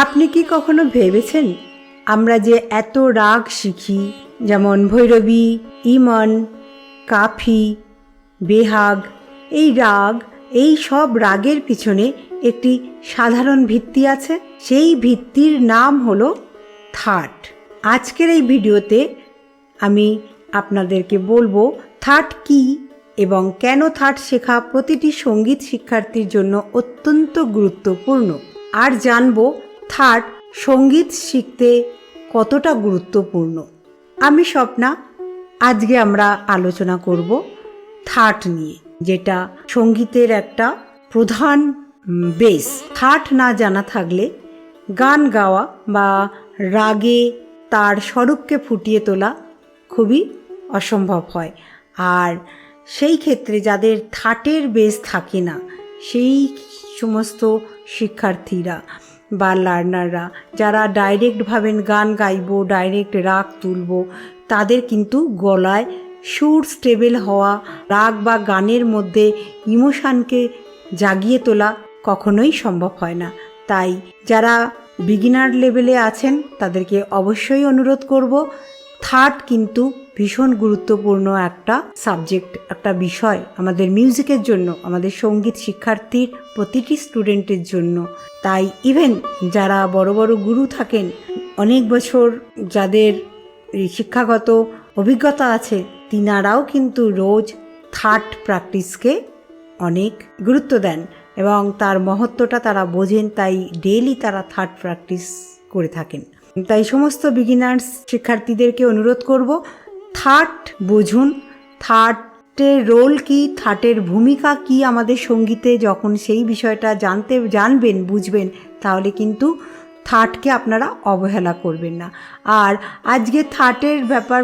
আপনি কি কখনো ভেবেছেন আমরা যে এত রাগ শিখি, যেমন ভৈরবী, ইমন, কাফি, বেহাগ, এই সব রাগের পিছনে একটি সাধারণ ভিত্তি আছে। সেই ভিত্তির নাম হলো থাট। আজকের এই ভিডিওতে আমি আপনাদেরকে বলবো থাট কি এবং কেন থাট শেখা প্রতিটি সঙ্গীত শিক্ষার্থীর জন্য অত্যন্ত গুরুত্বপূর্ণ, আর জানবো থাট সঙ্গীত শিখতে কতটা গুরুত্বপূর্ণ। আমি স্বপ্না। আজকে আমরা আলোচনা করব থাট নিয়ে, যেটা সঙ্গীতের একটা প্রধান বেস। থাট না জানা থাকলে গান গাওয়া বা রাগে তার স্বরূপকে ফুটিয়ে তোলা খুবই অসম্ভব হয়। আর সেই ক্ষেত্রে যাদের থাটের বেস থাকে না, সেই সমস্ত শিক্ষার্থীরা বা লার্নাররা যারা ডাইরেক্ট ভাবেন গান গাইব, ডাইরেক্ট রাগ তুলব, তাদের কিন্তু গলায় সুর স্টেবল হওয়া, রাগ বা গানের মধ্যে ইমোশনকে জাগিয়ে তোলা কখনোই সম্ভব হয় না। তাই যারা বিগিনার লেভেলে আছেন তাদেরকে অবশ্যই অনুরোধ করব, থাট কিন্তু ভীষণ গুরুত্বপূর্ণ একটা সাবজেক্ট, একটা বিষয় আমাদের মিউজিকের জন্য, আমাদের সঙ্গীত শিক্ষার্থীর প্রতিটি স্টুডেন্টের জন্য। তাই ইভেন যারা বড় বড় গুরু থাকেন, অনেক বছর যাদের শিক্ষাগত অভিজ্ঞতা আছে, তিনারাও কিন্তু রোজ থাট প্র্যাকটিসকে অনেক গুরুত্ব দেন এবং তার মহত্বটা তারা বোঝেন। তাই ডেইলি তারা থাট প্র্যাকটিস করে থাকেন। তাই সমস্ত বিগিনার্স শিক্ষার্থীদেরকে অনুরোধ করব, থাট বুঝুন, থাটের রোল কি, থাটের ভূমিকা কি আমাদের সঙ্গীতে। যখন সেই বিষয়টা জানবেন, বুঝবেন, তাহলে কিন্তু থাটকে আপনারা অবহেলা করবেন না। আর আজকে থাটের ব্যাপার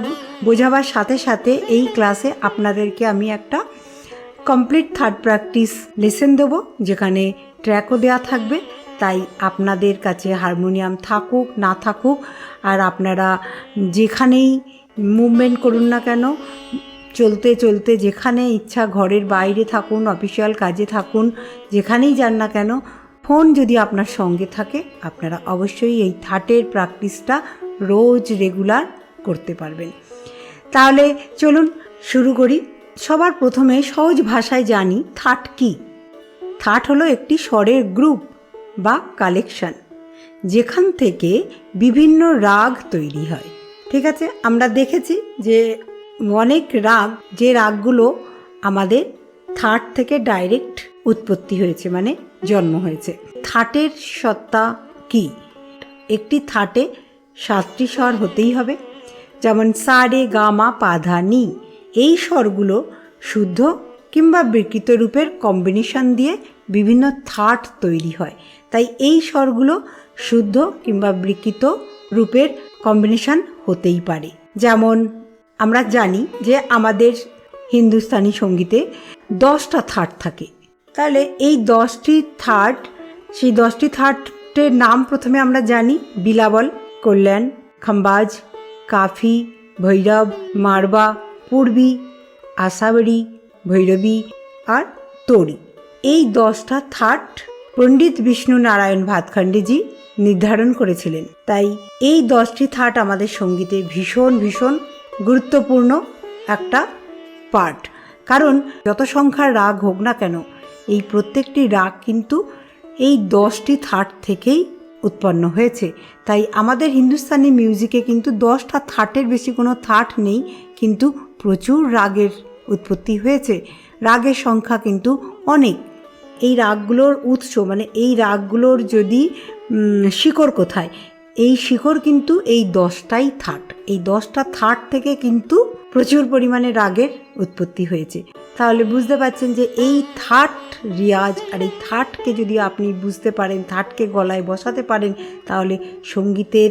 বোঝাবার সাথে সাথে এই ক্লাসে আপনাদেরকে আমি একটা কমপ্লিট থাট প্র্যাকটিস লেসন দেবো, যেখানে ট্র্যাকও দেওয়া থাকবে। তাই আপনাদের কাছে হারমোনিয়াম থাকুক না থাকুক, আর আপনারা যেখানেই মুভমেন্ট করুন না কেন, চলতে চলতে যেখানে ইচ্ছা, ঘরের বাইরে থাকুন, অফিসিয়াল কাজে থাকুন, যেখানেই যান না কেন, ফোন যদি আপনার সঙ্গে থাকে, আপনারা অবশ্যই এই থাটের প্র্যাকটিসটা রোজ রেগুলার করতে পারবেন। তাহলে চলুন শুরু করি। সবার প্রথমে সহজ ভাষায় জানি থাট কি। থাট হলো একটি স্বরের গ্রুপ বা কালেকশন, যেখান থেকে বিভিন্ন রাগ তৈরি হয়। ঠিক আছে, আমরা দেখেছি যে অনেক রাগ, যে রাগগুলো আমাদের থাট থেকে ডাইরেক্ট উৎপত্তি হয়েছে, মানে জন্ম হয়েছে। থাটের সত্তা কি? একটি থাটে 7টি স্বর হতেই হবে, যেমন সা রে গা মা পা ধা নি। এই স্বরগুলো শুদ্ধ কিংবা বিকৃত রূপের কম্বিনেশন দিয়ে বিভিন্ন থাট তৈরি হয়। তাই এই স্বরগুলো শুদ্ধ কিংবা বিকৃত রূপের কম্বিনেশন হতেই পারে। যেমন আমরা জানি যে আমাদের হিন্দুস্তানি সঙ্গীতে 10টা থাট থাকে। তাহলে এই 10টি থাট, সেই 10টি থাটের নাম প্রথমে আমরা জানি: বিলাবল, কল্যাণ, খাম্বাজ, কাফি, ভৈরব, মারবা, পূর্বী, আশাবরী, ভৈরবী আর তোড়ি। এই 10টা থাট পণ্ডিত বিষ্ণু নারায়ণ ভাতখণ্ডেজি নির্ধারণ করেছিলেন। তাই এই 10টি থাট আমাদের সঙ্গীতে ভীষণ ভীষণ গুরুত্বপূর্ণ একটা পার্ট। কারণ যত সংখ্যার রাগ হোক না কেন, এই প্রত্যেকটি রাগ কিন্তু এই 10টি থাট থেকেই উৎপন্ন হয়েছে। তাই আমাদের হিন্দুস্তানি মিউজিকে কিন্তু 10টা থাটের বেশি কোনো থাট নেই, কিন্তু প্রচুর রাগের উৎপত্তি হয়েছে। রাগের সংখ্যা কিন্তু অনেক। এই রাগগুলোর উৎস, মানে এই রাগগুলোর যদি শিকড় কোথায়, এই শিকড় কিন্তু এই 10টাই থাট। এই 10টা থাট থেকে কিন্তু প্রচুর পরিমাণে রাগের উৎপত্তি হয়েছে। তাহলে বুঝতে পারছেন যে এই থাট রিয়াজ, আর এই থাটকে যদি আপনি বুঝতে পারেন, থাটকে গলায় বসাতে পারেন, তাহলে সঙ্গীতের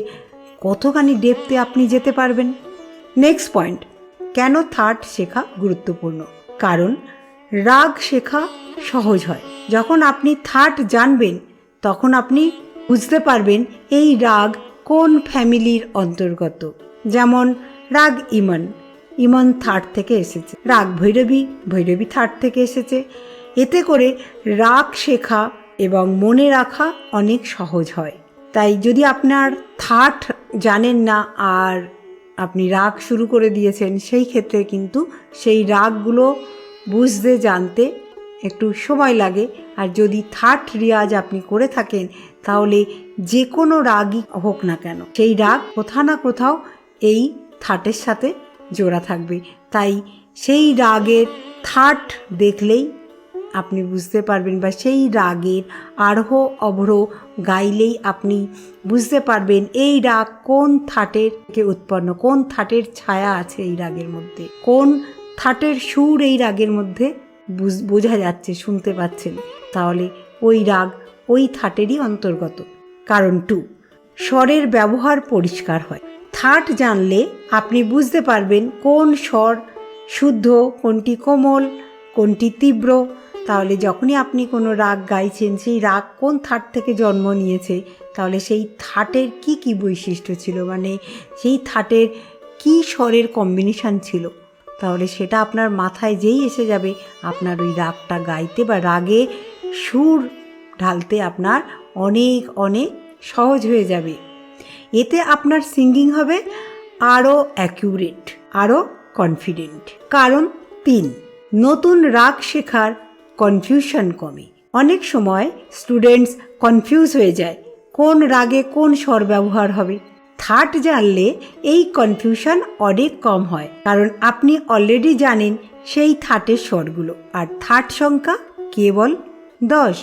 কতখানি ডেপথে আপনি যেতে পারবেন। নেক্সট পয়েন্ট, কেন থাট শেখা গুরুত্বপূর্ণ? কারণ রাগ শেখা সহজ হয়। যখন আপনি থাট জানবেন, তখন আপনি বুঝতে পারবেন এই রাগ কোন ফ্যামিলির অন্তর্গত। যেমন রাগ ইমন, ইমন থাট থেকে এসেছে। রাগ ভৈরবী, ভৈরবী থাট থেকে এসেছে। এতে করে রাগ শেখা এবং মনে রাখা অনেক সহজ হয়। তাই যদি আপনার থাট জানেন না আর আপনি রাগ শুরু করে দিয়েছেন, সেই ক্ষেত্রে কিন্তু সেই রাগগুলো বুঝতে জানতে একটু সময় লাগে। আর যদি থাট রিয়াজ আপনি করে থাকেন তাহলে যে কোনো রাগই হোক না কেন সেই রাগ কোথাও না কোথাও এই থাটের সাথে জোড়া থাকবে। তাই সেই রাগের থাট দেখলেই আপনি বুঝতে পারবেন, বা সেই রাগের আরোহ অবরোহ গাইলেই আপনি বুঝতে পারবেন এই রাগ কোন থাটের থেকে উৎপন্ন, কোন থাটের ছায়া আছে এই রাগের মধ্যে, কোন থাটের সুর এই রাগের মধ্যে বোঝা যাচ্ছে, শুনতে পাচ্ছেন, তাহলে ওই রাগ ওই থাটেরই অন্তর্গত। কারণ 2, স্বরের ব্যবহার পরিষ্কার হয়। থাট জানলে আপনি বুঝতে পারবেন কোন স্বর শুদ্ধ, কোনটি কোমল, কোনটি তীব্র। তাহলে যখনই আপনি কোনো রাগ গাইছেন সেই রাগ কোন থাট থেকে জন্ম নিয়েছে, তাহলে সেই থাটের কি কি বৈশিষ্ট্য ছিল, মানে সেই থাটের কি স্বরের কম্বিনেশান ছিল, তাহলে সেটা আপনার মাথায় যেই এসে যাবে আপনার ওই রাগটা গাইতে বা রাগে সুর ঢালতে আপনার অনেক অনেক সহজ হয়ে যাবে। এতে আপনার সিঙ্গিং হবে আরও অ্যাকিউরেট, আরও কনফিডেন্ট। কারণ 3, নতুন রাগ শেখার কনফিউশন কমে। অনেক সময় স্টুডেন্টস কনফিউজ হয়ে যায় কোন রাগে কোন স্বর ব্যবহার হবে। থাট জানলে এই কনফিউশন অনেক কম হয়, কারণ আপনি অলরেডি জানেন সেই থাটের স্বরগুলো। আর থাট সংখ্যা কেবল 10।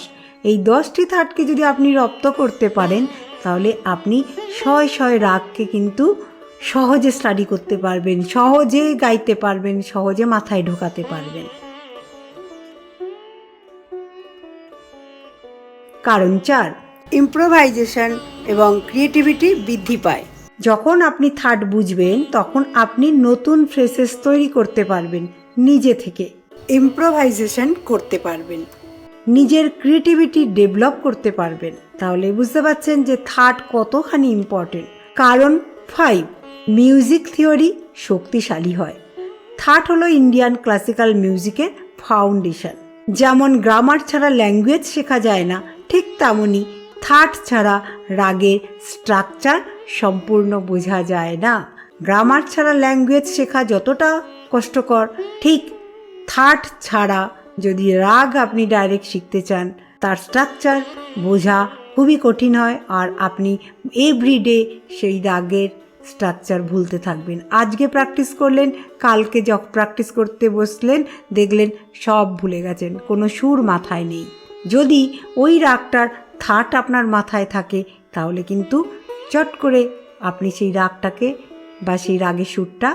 এই 10টি থাটকে যদি আপনি রপ্ত করতে পারেন তাহলে আপনি শয় রাগকে কিন্তু সহজে স্টাডি করতে পারবেন, সহজে গাইতে পারবেন, সহজে মাথায় ঢোকাতে পারবেন। কারণ 4, ইম্প্রোভাইজেশন এবং ক্রিয়েটিভিটি বৃদ্ধি পায়। যখন আপনি থাট বুঝবেন তখন আপনি নতুন ফ্রেসেস তৈরি করতে পারবেন, নিজে থেকে ইম্প্রোভাইজেশন করতে পারবেন, নিজের ক্রিয়েটিভিটি ডেভেলপ করতে পারবেন। তাহলে বুঝতে পারছেন যে থাট কতখানি ইম্পর্টেন্ট। কারণ 5, মিউজিক থিওরি শক্তিশালী হয়। থাট হলো ইন্ডিয়ান ক্লাসিক্যাল মিউজিকের ফাউন্ডেশন। যেমন গ্রামার ছাড়া ল্যাঙ্গুয়েজ শেখা যায় না, ঠিক তেমনই থাট ছাড়া রাগের স্ট্রাকচার সম্পূর্ণ বোঝা যায় না। গ্রামার ছাড়া ল্যাঙ্গুয়েজ শেখা যতটা কষ্টকর, ঠিক থাট ছাড়া যদি রাগ আপনি ডাইরেক্ট শিখতে চান তার স্ট্রাকচার বোঝা খুবই কঠিন হয়, আর আপনি এভরিডে সেই রাগের স্ট্রাকচার ভুলতে থাকবেন। আজকে প্র্যাকটিস করলেন, কালকে যখন প্র্যাকটিস করতে বসলেন দেখলেন সব ভুলে গেছেন, কোনো সুর মাথায় নেই। যদি ওই রাগটার থাট আপনার মাথায় থাকে তাহলে কিন্তু চট করে আপনি সেই রাগটাকে বা সেই রাগের সুরটা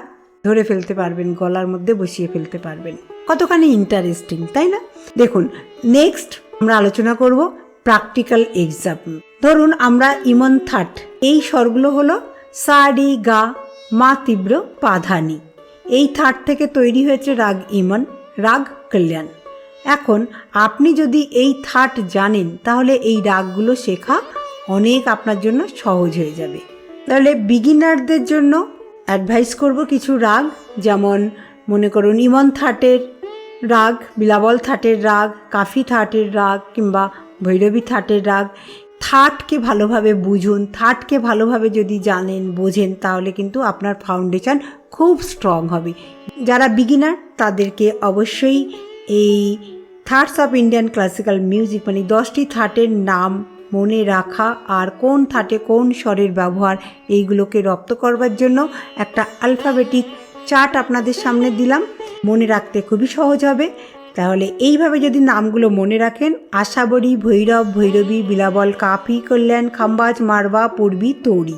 ধরে ফেলতে পারবেন, গলার মধ্যে বসিয়ে ফেলতে পারবেন। কতখানি ইন্টারেস্টিং, তাই না? দেখুন, নেক্সট আমরা আলোচনা করব প্র্যাকটিক্যাল এক্সাম্পল। ধরুন আমরা ইমন থাট, এই স্বরগুলো হলো সা রি গা মা তীব্র পা ধা নি। এই থাট থেকে তৈরি হয়েছে রাগ ইমন, রাগ কল্যাণ। এখন আপনি যদি এই থাট জানেন তাহলে এই রাগগুলো শেখা অনেক আপনার জন্য সহজ হয়ে যাবে। তাহলে বিগিনারদের জন্য অ্যাডভাইস করব কিছু রাগ, যেমন মনে করুন ইমন থাটের রাগ, বিলাবল থাটের রাগ, কাফি থাটের রাগ কিংবা ভৈরবী থাটের রাগ। থাটকে ভালোভাবে বুঝুন, থাটকে ভালোভাবে যদি জানেন বোঝেন তাহলে কিন্তু আপনার ফাউন্ডেশন খুব স্ট্রং হবে। যারা বিগিনার তাদেরকে অবশ্যই এই thoughts of Indian classical music মানে 10টি থাটের নাম মনে রাখা আর কোন থাটে কোন স্বরের ব্যবহার এইগুলোকে রপ্ত করবার জন্য একটা অ্যালফাবেটিক চার্ট আপনাদের সামনে দিলাম, মনে রাখতে খুবই সহজ হবে। তাহলে এইভাবে যদি নামগুলো মনে রাখেন, আশাবরী, ভৈরব, ভৈরবী, বিলাবল, কাফি, কল্যাণ, খাম্বাজ, মারবা, পূর্বী, তৌরি,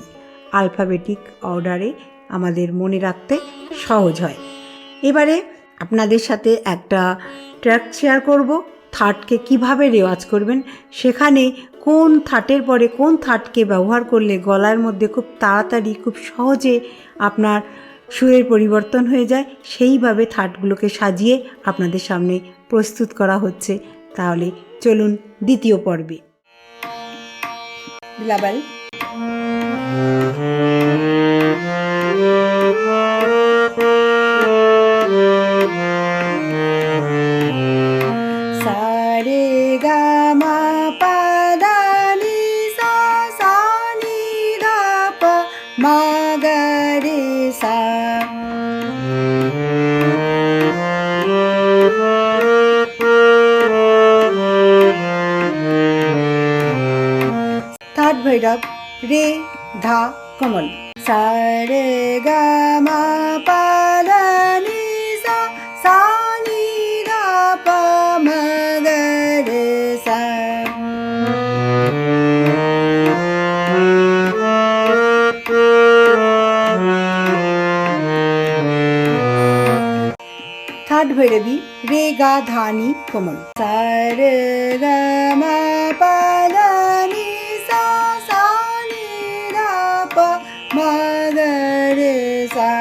অ্যালফাবেটিক অর্ডারে আমাদের মনে রাখতে সহজ হয়। এবারে আপনাদের সাথে একটা ট্র্যাক শেয়ার করব, থাটকে কিভাবে রেওয়াজ করবেন, সেখানে কোন থাটের পরে কোন থাটকে ব্যবহার করলে গলার মধ্যে খুব তাড়াতাড়ি খুব সহজে আপনার সুরের পরিবর্তন হয়ে যায়, সেইভাবে থাটগুলোকে সাজিয়ে আপনাদের সামনে প্রস্তুত করা হচ্ছে। তাহলে চলুন দ্বিতীয় পর্বে। বিলাবল, সা রে গা মা পা ধা নি সা, সা মা গা রে সা। থার্ড ভৈরব রে ধা কমল সা রে গা মা পা ধা নি সা সা নি ধা পা মা গা রে সা। থার্ড ভৈরবী রে গা ধা নি কোমল সা রে গা মা পা ধা নি সা সা নি ধা পা মা গা রে সা।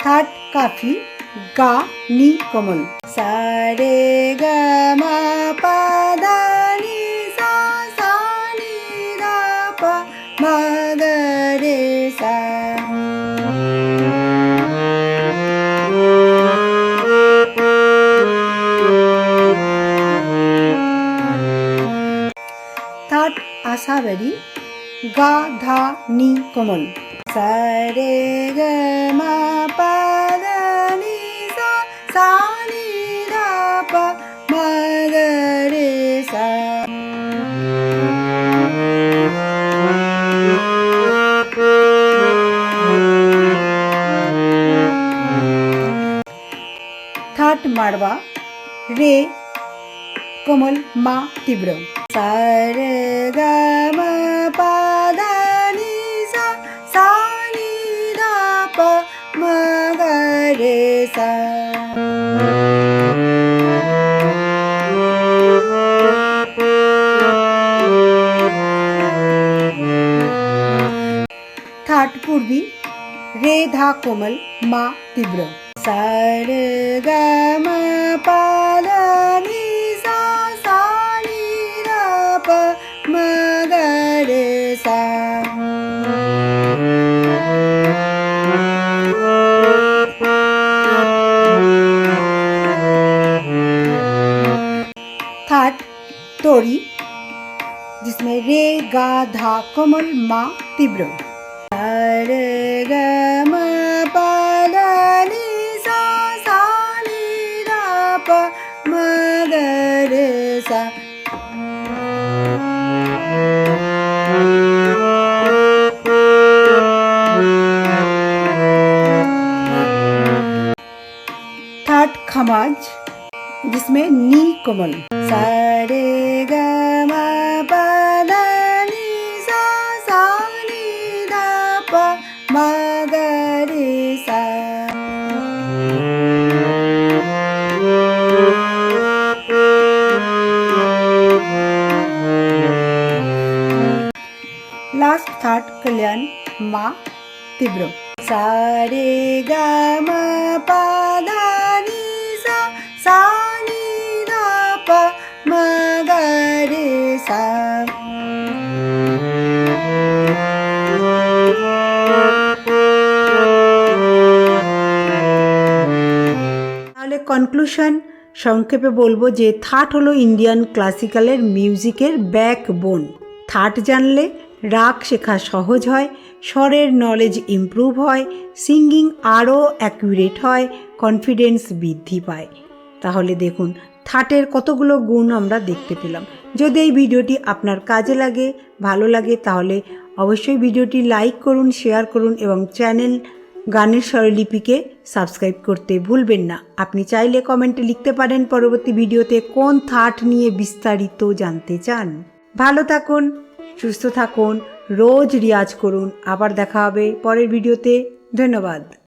থার্ড কাফি গা নি কোমল সা রে গা মা পা ধা নি সা সা নি ধা পা মা গা রে সা। থার্ড আশাবাড়ি গা ধা নি কোমল সা রে গা মা পা ধা নি সা সা নি ধা পা মা গা রে সা। থার্ড মারবা রে কোমল মা তীব্র সা রে গা মা পা ধা নি সা সা নি ধা পা মা গা রে সা। থার্ড পূর্বী রে ধা কোমল মা তীব্র সা রে গা মা পা ধা নি সা সা নি ধা পা মা গা রে সা। থার্ड तोड़ी जिसमें रे गा धा कोमल मा तीव्र सा रे गा मा पा धा नी सा सा नी धा पा मा गा रे सा। थर्ड खमाज जिसमें नी कोमल सा रे गा मा पा धा नी सा सा नी धा पा मा गा रे सा। लास्ट थर्ड कल्याण मा तीव्र सा रे गा मा पा धा नी सा सा नी धा पा मा गा रे सा। তাহলে কনক্লুশন সংক্ষেপে বলবো যে থাট হলো ইন্ডিয়ান ক্লাসিক্যালের মিউজিকের ব্যাকবোন। থাট জানলে রাগ শেখা সহজ হয়, স্বরের নলেজ ইমপ্রুভ হয়, সিঙ্গিং আরও অ্যাকুরেট হয়, কনফিডেন্স বৃদ্ধি পায়। তাহলে দেখুন থাটের কতগুলো গুণ আমরা দেখতে পেলাম। যদি এই ভিডিওটি আপনার কাজে লাগে, ভালো লাগে, তাহলে অবশ্যই ভিডিওটি লাইক করুন, শেয়ার করুন এবং চ্যানেল গানের স্বরলিপিকে সাবস্ক্রাইব করতে ভুলবেন না। আপনি চাইলে কমেন্টে লিখতে পারেন পরবর্তী ভিডিওতে কোন থাট নিয়ে বিস্তারিত জানতে চান। ভালো থাকুন, সুস্থ থাকুন, রোজ রিয়াজ করুন। আবার দেখা হবে পরের ভিডিওতে। ধন্যবাদ।